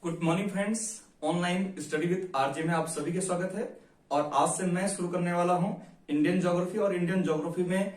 Good morning friends, online study with RJ में आप सभी के स्वागत है। और आज से मैं शुरू करने वाला हूं इंडियन ज्योग्राफी। और इंडियन ज्योग्राफी में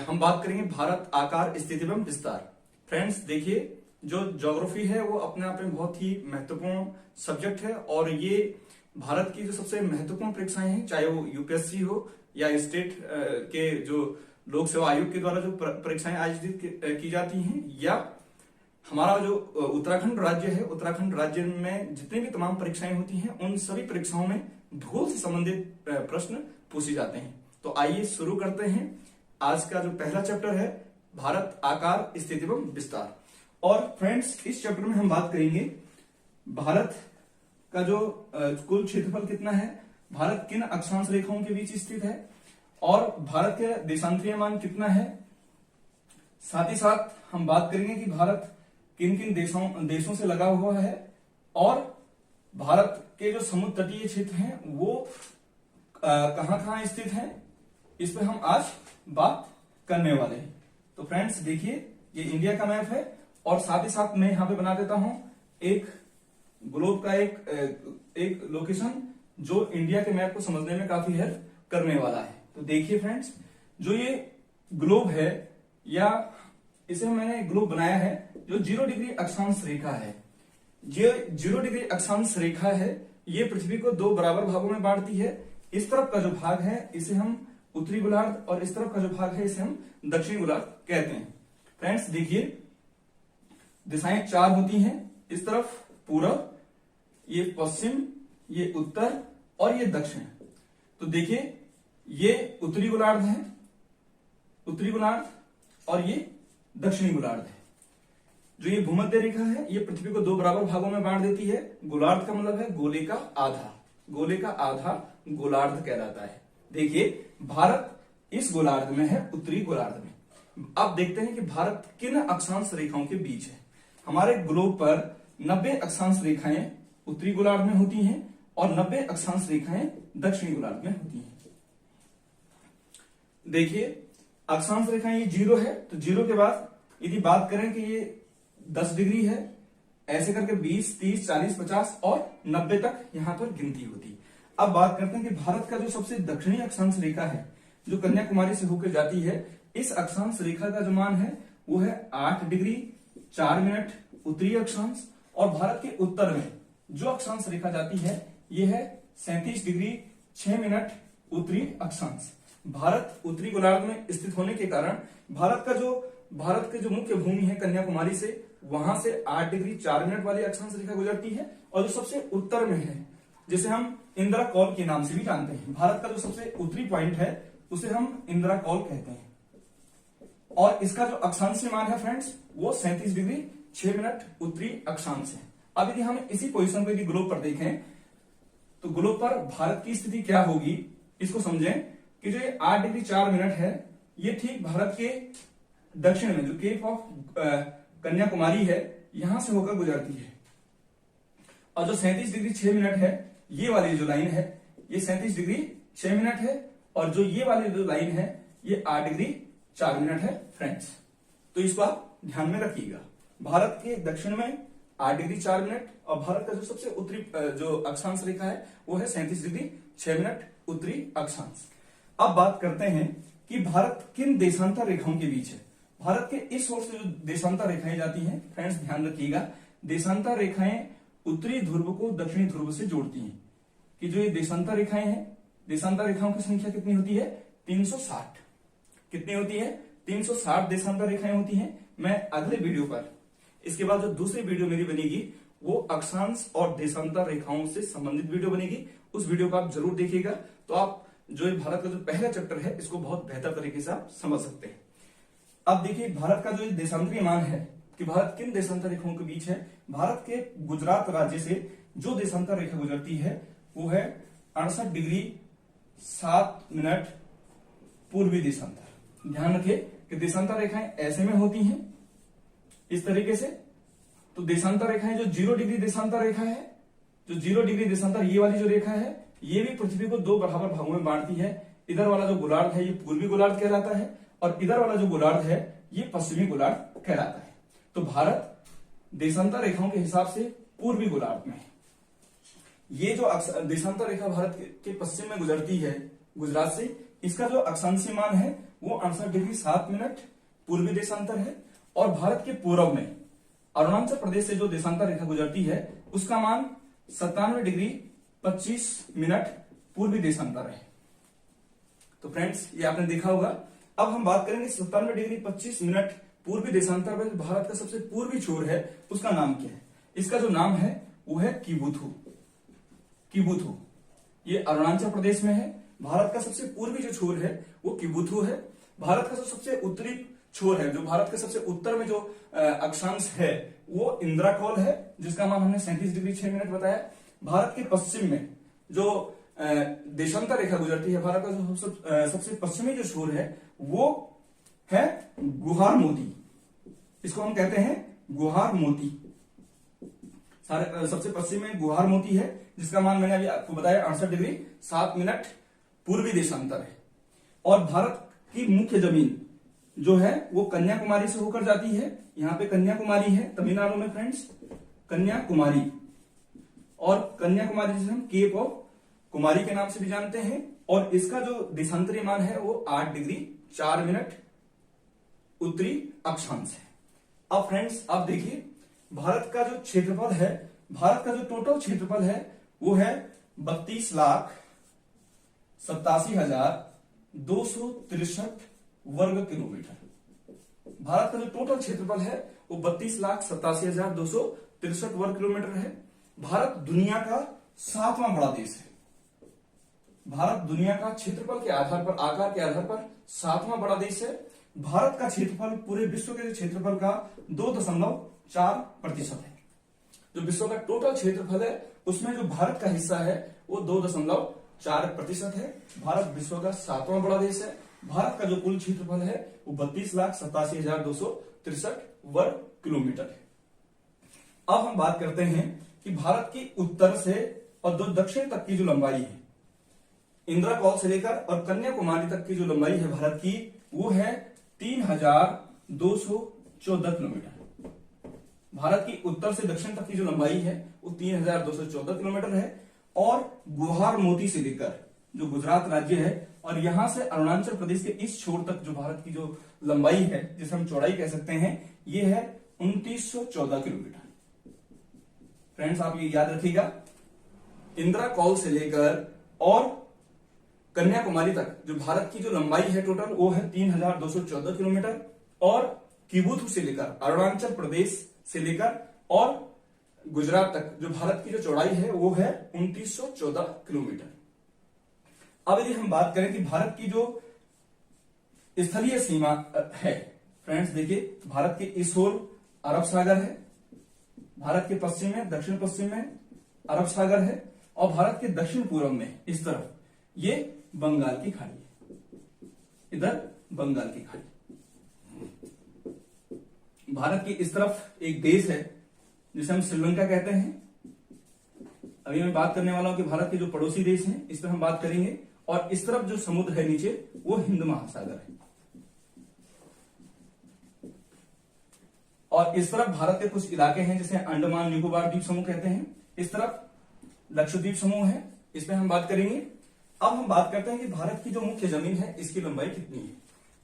हम बात करेंगे भारत आकार, स्थिति एवं विस्तार। फ्रेंड्स देखिए, जो ज्योग्राफी है वो अपने आप में बहुत ही महत्वपूर्ण सब्जेक्ट है और ये भारत की जो सबसे महत्वपूर्ण परीक्षाएं हैं, चाहे वो यूपीएससी हो या स्टेट के जो लोक सेवा आयोग के द्वारा जो परीक्षाएं आयोजित की जाती हैं, या हमारा जो उत्तराखंड राज्य है, उत्तराखंड राज्य में जितनी भी तमाम परीक्षाएं होती हैं, उन सभी परीक्षाओं में भूगोल से संबंधित प्रश्न पूछे जाते हैं। तो आइए शुरू करते हैं। आज का जो पहला चैप्टर है भारत आकार, स्थिति एवं विस्तार। और फ्रेंड्स, इस चैप्टर में हम बात करेंगे भारत का जो कुल क्षेत्रफल कितना है, भारत किन अक्षांश रेखाओं के बीच स्थित है, और भारत के देशांतरीय मान कितना है। साथ ही साथ हम बात करेंगे कि भारत किन किन देशों से लगा हुआ है, और भारत के जो समुद्र तटीय क्षेत्र हैं वो कहां कहां स्थित हैं, इस पर हम आज बात करने वाले हैं। तो फ्रेंड्स देखिए, ये इंडिया का मैप है और साथ ही साथ मैं यहां पे बना देता हूं एक ग्लोब का एक लोकेशन जो इंडिया के मैप को समझने में काफी हेल्प करने वाला है। तो देखिए फ्रेंड्स, जो ये ग्लोब है, या इसे मैंने ग्लोब बनाया है, जो 0 डिग्री अक्षांश रेखा है। जो 0 डिग्री अक्षांश रेखा है ये पृथ्वी को दो बराबर भागों में बांटती है। इस तरफ का जो भाग है इसे हम उत्तरी गोलार्ध, और इस तरफ का जो भाग है इसे हम दक्षिणी गोलार्ध कहते हैं। फ्रेंड्स देखिए, दिशाएं 4 होती हैं। इस तरफ पूरब, ये पश्चिम, ये उत्तर और ये दक्षिण। तो देखिए, ये उत्तरी गोलार्ध है, उत्तरी गोलार्ध, और ये दक्षिणी गोलार्ध है। जो ये भूमध्य रेखा है ये पृथ्वी को दो बराबर भागों में बांट देती है। गोलार्ध का मतलब है गोले का आधा, गोले का आधा गोलार्ध कहलाता है। देखिए, भारत इस गोलार्ध में है, उत्तरी गोलार्ध में। अब देखते हैं कि भारत किन अक्षांश रेखाओं के बीच है। हमारे ग्लोब पर 90 अक्षांश रेखाएं उत्तरी गोलार्ध में होती हैं और 90 अक्षांश रेखाएं दक्षिणी गोलार्ध में होती हैं। देखिए, अक्षांश रेखाएं ये 0 है, तो 0 के बाद यदि बात करें कि ये 10 डिग्री है, ऐसे करके 20, 30, 40, 50 और 90 तक यहां पर गिनती होती। अब बात करते हैं कि भारत का जो सबसे दक्षिणी अक्षांश रेखा है, जो कन्याकुमारी से होकर जाती है, इस अक्षांश रेखा का जो मान है वो है 8 डिग्री 4 मिनट उत्तरी अक्षांश। और भारत के उत्तर में जो अक्षांश रेखा जाती है ये है 37 डिग्री 6 मिनट उत्तरी अक्षांश। भारत उत्तरी गोलार्ध में स्थित होने के कारण भारत के जो मुख्य भूमि है कन्याकुमारी से, वहां से 8 डिग्री 4 मिनट वाली अक्षांश रेखा गुजरती है। और जो सबसे उत्तर में है, जिसे हम इंदिरा कॉल के नाम से भी जानते हैं, भारत का जो सबसे उत्तरी पॉइंट है उसे हम इंदिरा कॉल कहते हैं। और इसका जो अक्षांशीय मान है फ्रेंड्स वो 37 डिग्री 6 मिनट उत्तरी अक्षांश है। अब यदि हम इसी पोजीशन को यदि ग्लोब पर देखें तो ग्लोब पर भारत की स्थिति क्या होगी, इसको समझें कि जो 8 डिग्री 4 मिनट है ये ठीक भारत के दक्षिण में जो केप ऑफ कन्याकुमारी है यहां से होकर गुजरती है। और जो 37 डिग्री 6 मिनट है, ये वाली जो लाइन है ये 37 डिग्री 6 मिनट है, और जो ये वाली जो लाइन है ये 8 डिग्री 4 मिनट है फ्रेंड्स। तो इसको आप ध्यान में रखिएगा। भारत के दक्षिण में 8 डिग्री 4 मिनट, और भारत का जो सबसे उत्तरी जो अक्षांश रेखा है वो है 37 डिग्री 6 मिनट उत्तरी अक्षांश। अब बात करते हैं कि भारत किन देशांतर रेखाओं के बीच है। भारत के इस ओर से जो देशांतर रेखाएं जाती हैं, फ्रेंड्स ध्यान रखिएगा, देशांतर रेखाएं उत्तरी ध्रुव को दक्षिणी ध्रुव से जोड़ती हैं। कि जो ये देशांतर रेखाएं हैं, देशांतर रेखाओं की संख्या कितनी होती है? 360। कितनी होती है? 360 देशांतर रेखाएं होती हैं। मैं अगले वीडियो पर, इसके बाद जो दूसरी वीडियो मेरी बनेगी वो अक्षांश और देशांतर रेखाओं से संबंधित वीडियो बनेगी, उस वीडियो को आप जरूर देखिएगा। तो आप जो भारत का जो पहला चैप्टर है इसको बहुत बेहतर तरीके से आप समझ सकते हैं। अब देखिए, भारत का जो देशांतरीय मान है कि भारत किन देशांतर रेखाओं के बीच है। भारत के गुजरात राज्य से जो देशांतर रेखा गुजरती है वो है 68 डिग्री 7 मिनट पूर्वी देशांतर। ध्यान रखिए कि देशांतर रेखाएं ऐसे में होती हैं, इस तरीके से। तो देशांतर रेखाएं जो 0 डिग्री देशांतर रेखा है, जो 0 डिग्री देशांतर ये वाली जो रेखा है ये भी पृथ्वी को दो बराबर भागों में बांटती है। इधर वाला जो गोलार्ध है ये पूर्वी गोलार्ध कहलाता है, और इधर वाला जो गोलार्ध है ये पश्चिमी गोलार्ध कहलाता है। तो भारत देशांतर रेखाओं के हिसाब से पूर्वी गोलार्ध में है। ये जो देशांतर रेखा भारत के पश्चिम में गुजरती है गुजरात से, इसका जो अक्षांशीय मान है वो 68 डिग्री 7 मिनट पूर्वी देशांतर है। और भारत के पूर्व में अरुणाचल प्रदेश से जो देशांतर रेखा गुजरती है उसका मान 97 डिग्री 25 मिनट पूर्वी देशांतर है। तो फ्रेंड्स ये आपने देखा होगा। अब हम बात करेंगे 97 डिग्री 25 मिनट पूर्वी देशांतर में भारत का सबसे पूर्वी छोर है उसका नाम क्या है। इसका जो नाम है वो है किबुथु। किबुथु ये अरुणाचल प्रदेश में है। भारत का सबसे पूर्वी जो छोर है वो किबुथु है। भारत का जो सबसे उत्तरी छोर है, जो भारत के सबसे उत्तर में जो अक्षांश है वो इंद्राकोल है, जिसका मान हमने 37 डिग्री 6 मिनट बताया। भारत के पश्चिम में जो देशांतर रेखा गुजरती है, भारत का जो सबसे पश्चिमी जो छोर है वो है गुहार मोती। इसको हम कहते हैं गुहार मोती। सबसे पश्चिम में गुहार मोती है, जिसका मान मैंने अभी आपको बताया 68 डिग्री 7 मिनट पूर्वी देशांतर है। और भारत की मुख्य जमीन जो है वो कन्याकुमारी से होकर जाती है। यहाँ पे कन्याकुमारी है तमिलनाडु में फ्रेंड्स, कन्याकुमारी। और कन्याकुमारी जिसे हम केप ऑफ कुमारी के नाम से भी जानते हैं। और इसका जो देशांतरीय मान है वो 8 डिग्री 4 मिनट उत्तरी अक्षांश है। अब फ्रेंड्स आप देखिए भारत का जो क्षेत्रफल है, भारत का जो टोटल क्षेत्रफल है वो है 32,87,263 वर्ग किलोमीटर। भारत का जो टोटल क्षेत्रफल है वो 32,87,263 वर्ग किलोमीटर है। भारत दुनिया का 7वां बड़ा देश है। भारत दुनिया का क्षेत्रफल के आधार पर, आकार के आधार पर 7वां बड़ा देश है। भारत का क्षेत्रफल पूरे विश्व के क्षेत्रफल का 2.4% है। जो विश्व का टोटल क्षेत्रफल है उसमें जो भारत का हिस्सा है वो 2.4% है। भारत विश्व का 7वां बड़ा देश है। भारत का जो कुल क्षेत्रफल है वो 32,87,263 वर्ग किलोमीटर है। अब हम बात करते हैं कि भारत की उत्तर से और दक्षिण तक की जो लंबाई है, इंद्राकोल से लेकर और कन्याकुमारी तक की जो लंबाई है भारत की, वो है 3,214 किलोमीटर। भारत की उत्तर से दक्षिण तक की जो लंबाई है वो 3,214 किलोमीटर है। और गुहार मोती से लेकर जो गुजरात राज्य है और यहां से अरुणाचल प्रदेश के इस छोर तक जो भारत की जो लंबाई है, जिसे हम चौड़ाई कह सकते हैं, ये है 2914 किलोमीटर। फ्रेंड्स आप ये याद रखिएगा, इंद्राकोल से लेकर और कन्याकुमारी तक जो भारत की जो लंबाई है टोटल वो है 3,214 किलोमीटर। और किबुथु से लेकर अरुणाचल प्रदेश से लेकर और गुजरात तक जो भारत की जो चौड़ाई है वो है 2914 किलोमीटर। अब यदि हम बात करें कि भारत की जो स्थलीय सीमा है, फ्रेंड्स देखिए भारत के इस ओर अरब सागर है, भारत के पश्चिम में, दक्षिण पश्चिम में अरब सागर है, और भारत के दक्षिण पूर्व में इस तरफ ये बंगाल की खाड़ी है, इधर बंगाल की खाड़ी। भारत की इस तरफ एक देश है जिसे हम श्रीलंका कहते हैं। अभी मैं बात करने वाला हूं कि भारत के जो पड़ोसी देश हैं इस पर हम बात करेंगे। और इस तरफ जो समुद्र है नीचे वो हिंद महासागर है। और इस तरफ भारत के कुछ इलाके हैं जिसे अंडमान निकोबार द्वीप समूह कहते हैं। इस तरफ लक्षद्वीप समूह है, इस पर हम बात करेंगे। अब हम बात करते हैं कि भारत की जो मुख्य जमीन है इसकी लंबाई कितनी है।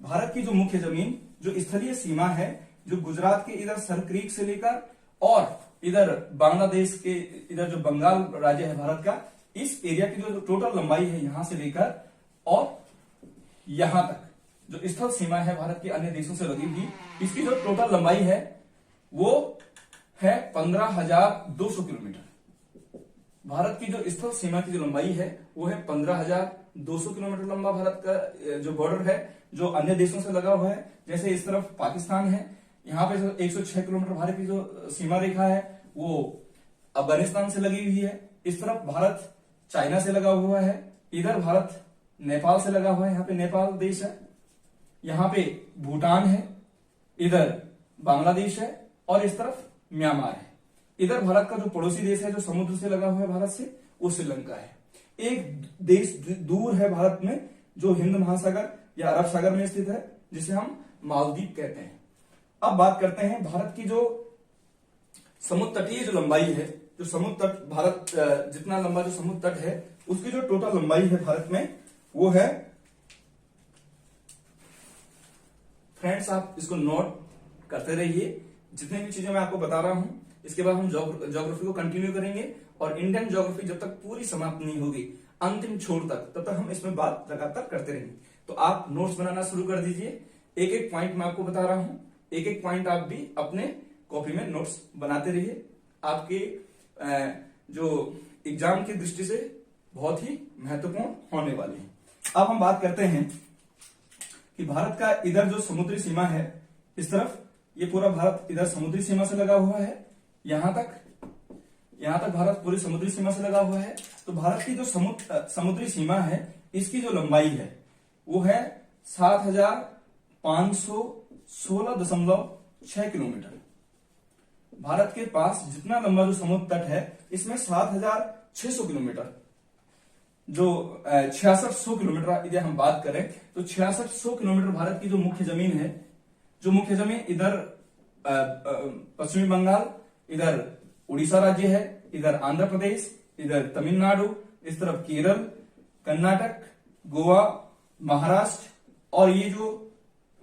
भारत की जो मुख्य जमीन, जो स्थलीय सीमा है, जो गुजरात के इधर सरक्रीक से लेकर और इधर बांग्लादेश के इधर जो बंगाल राज्य है भारत का, इस एरिया की जो टोटल लंबाई है यहां से लेकर और यहां तक जो स्थल सीमा है भारत के अन्य देशों से लगी हुई, इसकी जो टोटल लंबाई है वो है 15,200 किलोमीटर। भारत की जो स्थल सीमा की जो लंबाई है वो है 15,200 किलोमीटर लंबा भारत का जो बॉर्डर है, जो अन्य देशों से लगा हुआ है। जैसे इस तरफ पाकिस्तान है, यहाँ पे 106 किलोमीटर भारत की जो सीमा रेखा है वो अफगानिस्तान से लगी हुई है। इस तरफ भारत चाइना से लगा हुआ है, इधर भारत नेपाल से लगा हुआ है, यहाँ पे नेपाल देश है, यहाँ पे भूटान है, इधर बांग्लादेश है और इस तरफ म्यांमार है। इधर भारत का जो पड़ोसी देश है जो समुद्र से लगा हुआ है भारत से, वो श्रीलंका है। एक देश दूर है भारत में जो हिंद महासागर या अरब सागर में स्थित है, जिसे हम मालदीव कहते हैं। अब बात करते हैं भारत की जो समुद्र तटीय जो लंबाई है, जो समुद्र तट भारत जितना लंबा जो समुद्र तट है उसकी जो टोटल लंबाई है भारत में वो है, फ्रेंड्स आप इसको नोट करते रहिए जितने भी चीजें मैं आपको बता रहा हूं। इसके बाद हम ज्योग्राफी को कंटिन्यू करेंगे और इंडियन ज्योग्राफी जब तक पूरी समाप्त नहीं होगी अंतिम छोर तक, तब तक हम इसमें बात लगातार करते रहेंगे। तो आप नोट्स बनाना शुरू कर दीजिए। एक एक पॉइंट मैं आपको बता रहा हूं, एक एक पॉइंट आप भी अपने कॉपी में नोट्स बनाते रहिए। आपके जो एग्जाम की दृष्टि से बहुत ही महत्वपूर्ण होने वाली है। अब हम बात करते हैं कि भारत का इधर जो समुद्री सीमा है, इस तरफ ये पूरा भारत इधर समुद्री सीमा से लगा हुआ है, यहां तक भारत पूरी समुद्री सीमा से लगा हुआ है। तो भारत की जो समुद्री सीमा है इसकी जो लंबाई है वो है 7516.6 किलोमीटर। भारत के पास जितना लंबा जो समुद्र तट है इसमें 7600 किलोमीटर, जो 6600 किलोमीटर यदि हम बात करें तो 6600 किलोमीटर भारत की जो मुख्य जमीन है, जो मुख्य जमीन इधर पश्चिमी बंगाल, इधर उड़ीसा राज्य है, इधर आंध्र प्रदेश, इधर तमिलनाडु, इस तरफ केरल, कर्नाटक, गोवा, महाराष्ट्र और ये जो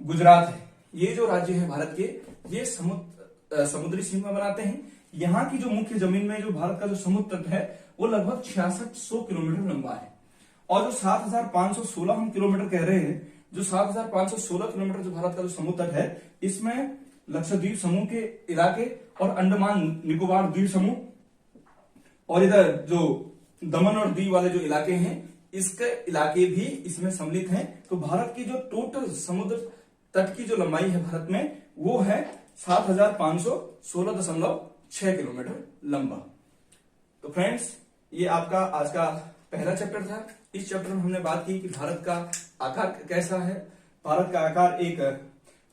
गुजरात है, ये जो राज्य है भारत के, ये समुद्री सीमा बनाते हैं। यहाँ की जो मुख्य जमीन में जो भारत का जो समुद्र तट है वो लगभग 6600 किलोमीटर लंबा है। और जो 7516 हम किलोमीटर कह रहे हैं, जो 7516 किलोमीटर जो भारत का जो समुद्र तट है इसमें लक्षद्वीप समूह के इलाके और अंडमान निकोबार द्वीप समूह और इधर जो दमन और दीव वाले जो इलाके हैं इसके इलाके भी इसमें सम्मिलित हैं। तो भारत की जो टोटल समुद्र तट की जो लंबाई है भारत में वो है 7516.6 किलोमीटर लंबा। तो फ्रेंड्स ये आपका आज का पहला चैप्टर था। इस चैप्टर में हमने बात की कि भारत का आकार कैसा है। भारत का आकार एक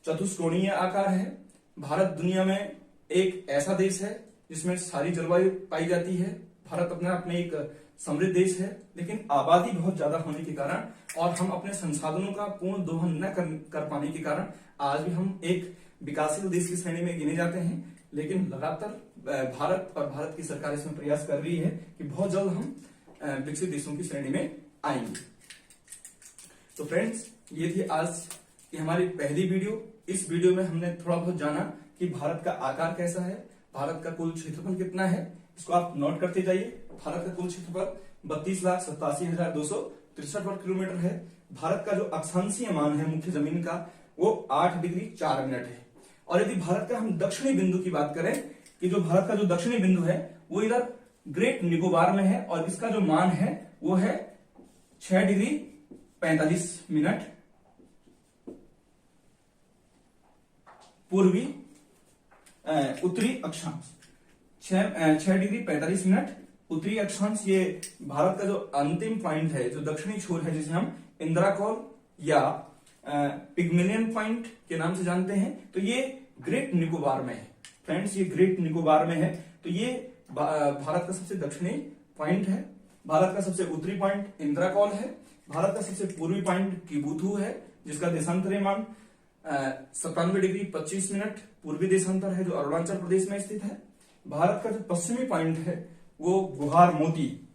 चतुष्कोणीय आकार है। भारत दुनिया में एक ऐसा देश है जिसमें सारी जलवायु पाई जाती है। भारत अपने आप में एक समृद्ध देश है, लेकिन आबादी बहुत ज्यादा होने के कारण और हम अपने संसाधनों का पूर्ण दोहन न कर पाने के कारण आज भी हम एक विकासशील देश की श्रेणी में गिने जाते हैं। लेकिन लगातार भारत और भारत की सरकार इसमें प्रयास कर रही है कि बहुत जल्द हम विकसित देशों की श्रेणी में आएंगे। तो फ्रेंड्स ये थी आज की हमारी पहली वीडियो। इस वीडियो में हमने थोड़ा बहुत जाना कि भारत का आकार कैसा है, भारत का कुल क्षेत्रफल कितना है, इसको आप नोट करते जाइए। भारत का कुल क्षेत्रफल 32,87,263 वर्ग किलोमीटर है। भारत का जो अक्षांशीय मान है मुख्य जमीन का वो 8 डिग्री 4 मिनट है। और यदि भारत का हम दक्षिणी बिंदु की बात करें कि जो भारत का जो दक्षिणी बिंदु है वो इधर ग्रेट निकोबार में है और इसका जो मान है वो है 6 डिग्री 45 मिनट पूर्वी उत्तरी अक्षांश, 6 डिग्री 45 मिनट उत्तरी अक्षांश। ये भारत का जो अंतिम पॉइंट है, जो दक्षिणी छोर है, जिसे हम इंदिराकोल या पिग्मेलियन पॉइंट के नाम से जानते हैं, तो ये ग्रेट निकोबार में है। फ्रेंड्स ये ग्रेट निकोबार में है। तो ये भारत का सबसे दक्षिणी पॉइंट है। भारत का सबसे उत्तरी पॉइंट इंदिराकोल है। भारत का सबसे पूर्वी पॉइंट किबुथु है, जिसका देशांतरीय मान 97 डिग्री 25 मिनट पूर्वी देशांतर है, जो अरुणाचल प्रदेश में स्थित है। भारत का जो पश्चिमी पॉइंट है वो गुहार मोती,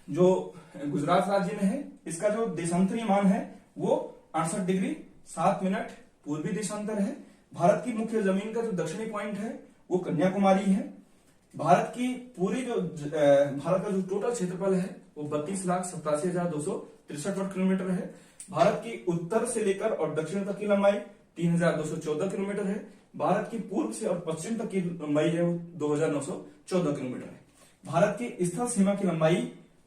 जो गुजरात राज्य में है, इसका जो देशांतरीय मान है वो 68 डिग्री 7 मिनट पूर्वी देशांतर है। भारत की मुख्य जमीन का जो दक्षिणी पॉइंट है वो कन्याकुमारी है। भारत की पूरी जो भारत का जो टोटल क्षेत्रफल है वो 32,87,263 वर्ग किलोमीटर है। भारत की उत्तर से लेकर और दक्षिण तक की लंबाई 3,214 किलोमीटर है। भारत की पूर्व से और पश्चिम तक की लंबाई है वो 2,914 किलोमीटर है। भारत की स्थल सीमा की लंबाई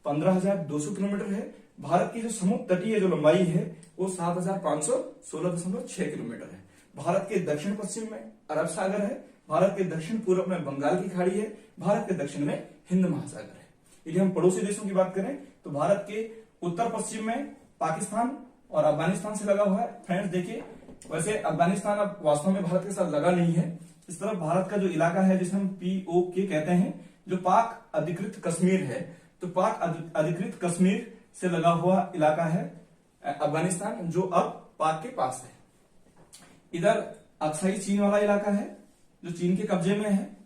15,200 किलोमीटर है। भारत की जो समुद्र तटीय जो लंबाई है वो 7,516.6 किलोमीटर है। भारत के दक्षिण पश्चिम में अरब सागर है। भारत के दक्षिण पूर्व में बंगाल की खाड़ी है। भारत के दक्षिण में हिंद महासागर है। यदि हम पड़ोसी देशों की बात करें तो भारत के उत्तर पश्चिम में पाकिस्तान और अफगानिस्तान से लगा हुआ है। फ्रेंड्स देखिए, वैसे अफगानिस्तान अब वास्तव में भारत के साथ लगा नहीं है। इस तरफ भारत का जो इलाका है जिसे हम POK कहते हैं, जो पाक अधिकृत कश्मीर है, तो पाक अधिकृत कश्मीर से लगा हुआ इलाका है अफगानिस्तान, जो अब पाक के पास है। इधर अक्साई चीन वाला इलाका है जो चीन के कब्जे में है।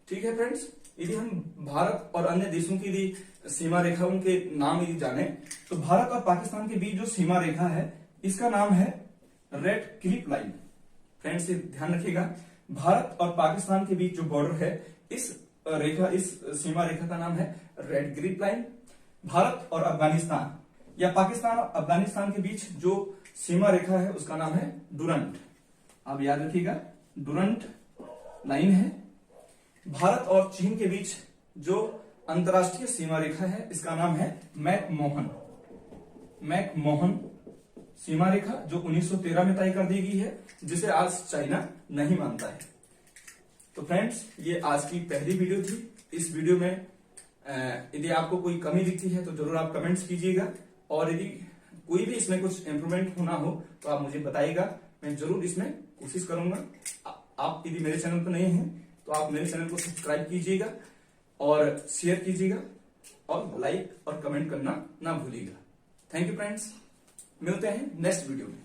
ठीक है फ्रेंड्स, यदि हम भारत और अन्य देशों की यदि सीमा रेखाओं के नाम यदि जाने तो भारत और पाकिस्तान के बीच जो सीमा रेखा है इसका नाम है रेड क्लिफ लाइन। फ्रेंड्स ध्यान रखिएगा, भारत और पाकिस्तान के बीच जो बॉर्डर है इस सीमा रेखा का नाम है रेड क्लिफ लाइन। भारत और अफगानिस्तान या पाकिस्तान और अफगानिस्तान के बीच जो सीमा रेखा है उसका नाम है डुरंट। आप याद रखिएगा, डुरंट लाइन है। भारत और चीन के बीच जो अंतरराष्ट्रीय सीमा रेखा है इसका नाम है मैकमोहन सीमा रेखा, जो 1913 में तय कर दी गई है, जिसे आज चाइना नहीं मानता है। तो फ्रेंड्स ये आज की पहली वीडियो थी। इस वीडियो में यदि आपको कोई कमी दिखती है तो जरूर आप कमेंट्स कीजिएगा, और यदि कोई भी इसमें कुछ इंप्रूवमेंट होना हो तो आप मुझे बताइएगा, मैं जरूर इसमें कोशिश करूंगा। आप यदि मेरे चैनल पर नए हैं तो आप मेरे चैनल को सब्सक्राइब कीजिएगा और शेयर कीजिएगा और लाइक और कमेंट करना ना भूलिएगा। थैंक यू फ्रेंड्स, मिलते हैं नेक्स्ट वीडियो में।